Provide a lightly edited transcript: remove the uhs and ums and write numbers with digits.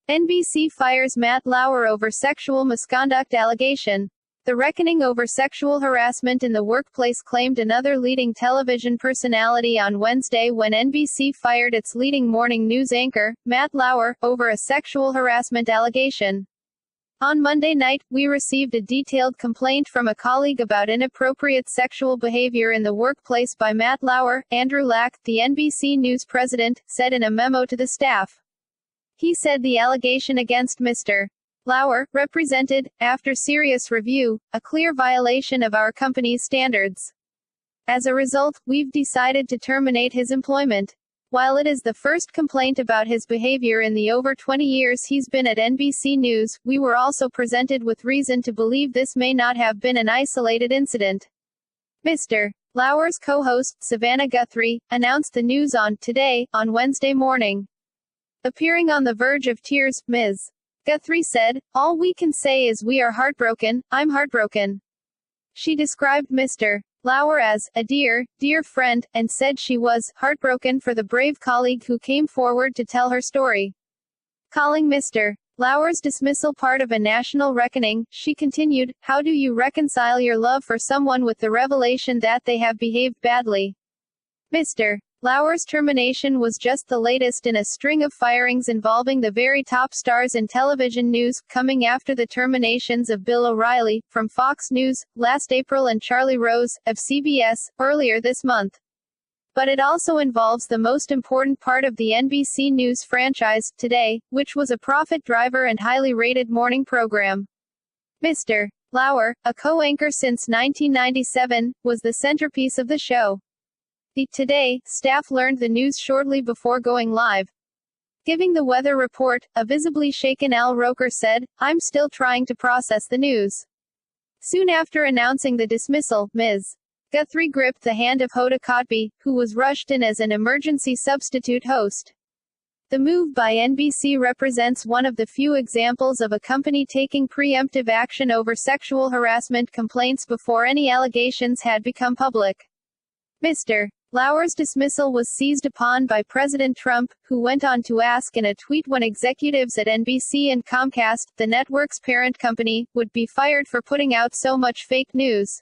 NBC fires Matt Lauer over sexual misconduct allegation. The reckoning over sexual harassment in the workplace claimed another leading television personality on Wednesday when NBC fired its leading morning news anchor, Matt Lauer, over a sexual harassment allegation. On Monday night, we received a detailed complaint from a colleague about inappropriate sexual behavior in the workplace by Matt Lauer, Andrew Lack, the NBC News president, said in a memo to the staff. He said the allegation against Mr. Lauer represented, after serious review, a clear violation of our company's standards. As a result, we've decided to terminate his employment. While it is the first complaint about his behavior in the over 20 years he's been at NBC News, we were also presented with reason to believe this may not have been an isolated incident. Mr. Lauer's co-host, Savannah Guthrie, announced the news on Today, on Wednesday morning. Appearing on the verge of tears, Ms. Guthrie said, "All we can say is we are heartbroken, I'm heartbroken." She described Mr. Lauer as a dear, dear friend, and said she was heartbroken for the brave colleague who came forward to tell her story. Calling Mr. Lauer's dismissal part of a national reckoning, she continued, "How do you reconcile your love for someone with the revelation that they have behaved badly?" Mr. Lauer's termination was just the latest in a string of firings involving the very top stars in television news, coming after the terminations of Bill O'Reilly, from Fox News, last April and Charlie Rose, of CBS, earlier this month. But it also involves the most important part of the NBC News franchise, Today, which was a profit driver and highly rated morning program. Mr. Lauer, a co-anchor since 1997, was the centerpiece of the show. The Today staff learned the news shortly before going live. Giving the weather report, a visibly shaken Al Roker said, "I'm still trying to process the news." Soon after announcing the dismissal, Ms. Guthrie gripped the hand of Hoda Kotb, who was rushed in as an emergency substitute host. The move by NBC represents one of the few examples of a company taking preemptive action over sexual harassment complaints before any allegations had become public. Mr. Lauer's dismissal was seized upon by President Trump, who went on to ask in a tweet when executives at NBC and Comcast, the network's parent company, would be fired for putting out so much fake news.